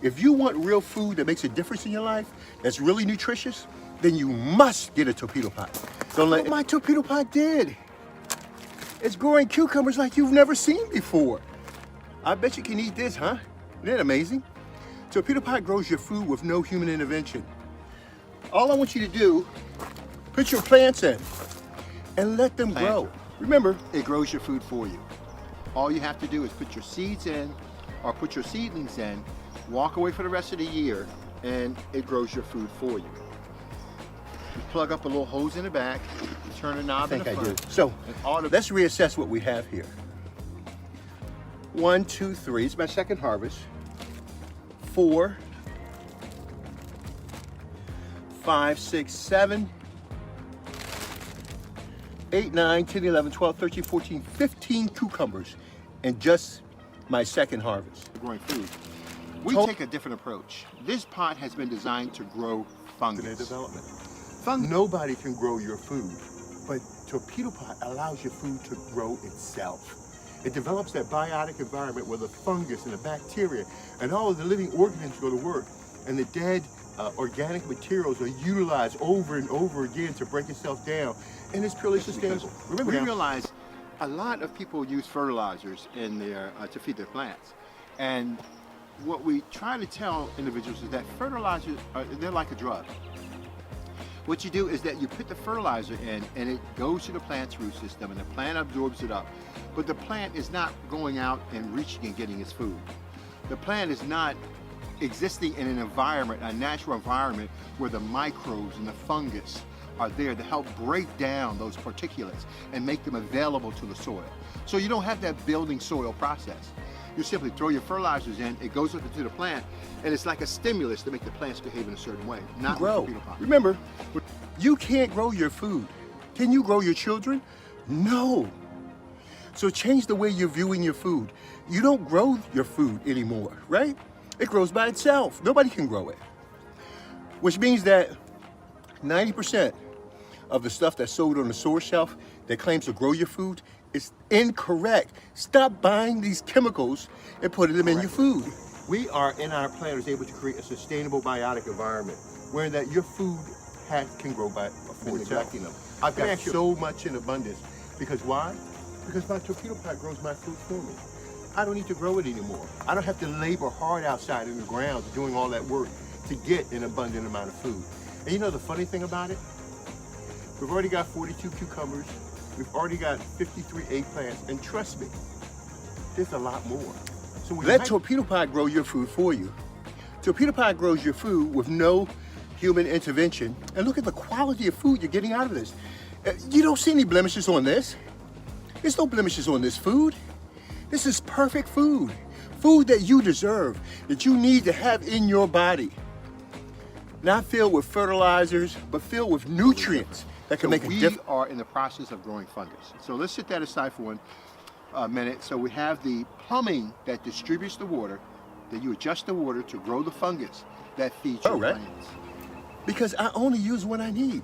If you want real food that makes a difference in your life, that's really nutritious, then you must get a Torpedo Pot. Don't let my Torpedo Pot did. It's growing cucumbers like you've never seen before. I bet you can eat this, huh? Isn't that amazing? Torpedo Pot grows your food with no human intervention. All I want you to do, put your plants in and let them grow. Remember, It grows your food for you. All you have to do is put your seeds in or put your seedlings in, walk away for the rest of the year, and it grows your food for you. You plug up a little hose in the back, you turn a knob in the front. So let's reassess what we have here. 1, 2, 3, it's my second harvest. 4, 5, 6, 7, 8, 9, 10, 11, 12, 13, 14, 15 cucumbers in just my second harvest. Growing food. We take a different approach. This pot has been designed to grow fungus. Development. Nobody can grow your food, but Torpedo Pot allows your food to grow itself. It develops that biotic environment where the fungus and the bacteria and all of the living organisms go to work, and the dead organic materials are utilized over and over again to break itself down, and it's purely sustainable. Remember, we realize a lot of people use fertilizers in their to feed their plants, and what we try to tell individuals is that fertilizers they're like a drug. What you do is that you put the fertilizer in and it goes to the plant's root system and the plant absorbs it up. But the plant is not going out and reaching and getting its food. The plant is not existing in an environment, a natural environment, where the microbes and the fungus are there to help break down those particulates and make them available to the soil. So you don't have that building soil process. You simply throw your fertilizers in, it goes up into the plant, and it's like a stimulus to make the plants behave in a certain way, not grow. Torpedo Pot. Remember, you can't grow your food. Can you grow your children? No. So change the way you're viewing your food. You don't grow your food anymore, right? It grows by itself. Nobody can grow it. Which means that 90% of the stuff that's sold on the store shelf that claims to grow your food is incorrect. Stop buying these chemicals and putting them in your food. We are, in our planters, able to create a sustainable biotic environment where that your food can grow by for itself. I've got so much in abundance. Because why? Because my Torpedo Pot grows my food for me. I don't need to grow it anymore. I don't have to labor hard outside in the ground doing all that work to get an abundant amount of food. And you know the funny thing about it? We've already got 42 cucumbers. We've already got 53 eggplants. And trust me, there's a lot more. So let Torpedo Pot grow your food for you. Torpedo Pot grows your food with no human intervention. And look at the quality of food you're getting out of this. You don't see any blemishes on this. There's no blemishes on this food. This is perfect food. Food that you deserve, that you need to have in your body. Not filled with fertilizers, but filled with nutrients that can make a difference. We are in the process of growing fungus. So let's set that aside for 1 minute. So we have the plumbing that distributes the water, that you adjust the water to grow the fungus that feeds your plants. Because I only use what I need.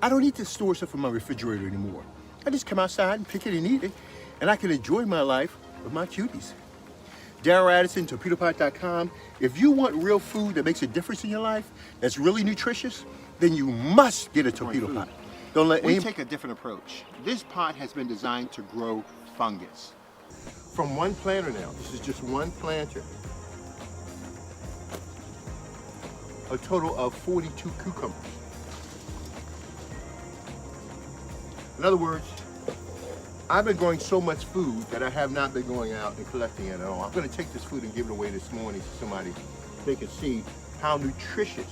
I don't need to store stuff in my refrigerator anymore. I just come outside and pick it and eat it, and I can enjoy my life with my cuties. Darryl Addison, Torpedopot.com. If you want real food that makes a difference in your life, that's really nutritious, then you must get a Torpedo Pot. Don't let We take a different approach. This pot has been designed to grow fungus. From one planter now, this is just one planter, a total of 42 cucumbers. In other words, I've been growing so much food that I have not been going out and collecting it at all. I'm going to take this food and give it away this morning to somebody so they can see how nutritious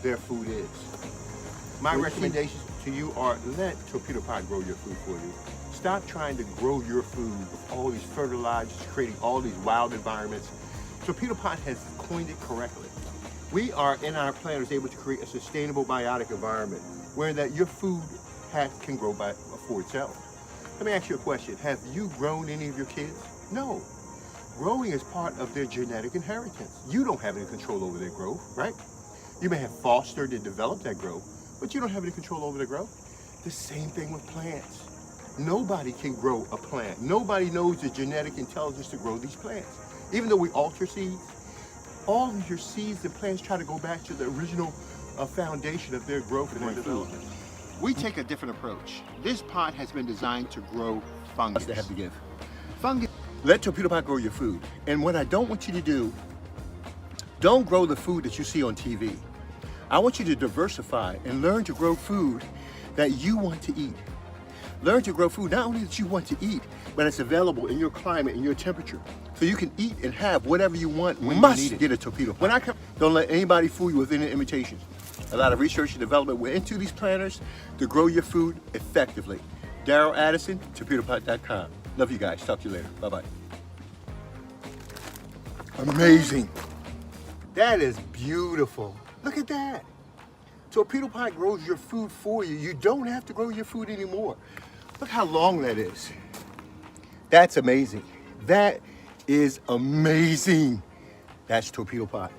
their food is. My recommendations to you are let Torpedo Pot grow your food for you. Stop trying to grow your food with all these fertilizers, creating all these wild environments. Torpedo Pot has coined it correctly. We are, in our planters, able to create a sustainable biotic environment where that your food can grow for itself. Let me ask you a question. Have you grown any of your kids? No. Growing is part of their genetic inheritance. You don't have any control over their growth, right? You may have fostered and developed that growth, but you don't have any control over their growth. The same thing with plants. Nobody can grow a plant. Nobody knows the genetic intelligence to grow these plants. Even though we alter seeds, all of your seeds and plants try to go back to the original foundation of their growth and their development. We take a different approach. This pot has been designed to grow fungus. They have to give. Fungus. Let Torpedo Pot grow your food. And what I don't want you to do, don't grow the food that you see on TV. I want you to diversify and learn to grow food that you want to eat. Learn to grow food not only that you want to eat, but it's available in your climate, in your temperature. So you can eat and have whatever you want when you need it. Get a Torpedo Pot. When I come, don't let anybody fool you with any imitations. A lot of research and development went into these planters to grow your food effectively. Daryl Addison, torpedopot.com. Love you guys. Talk to you later. Bye-bye. Amazing. That is beautiful. Look at that. Torpedo Pot grows your food for you. You don't have to grow your food anymore. Look how long that is. That's amazing. That is amazing. That's Torpedo Pot.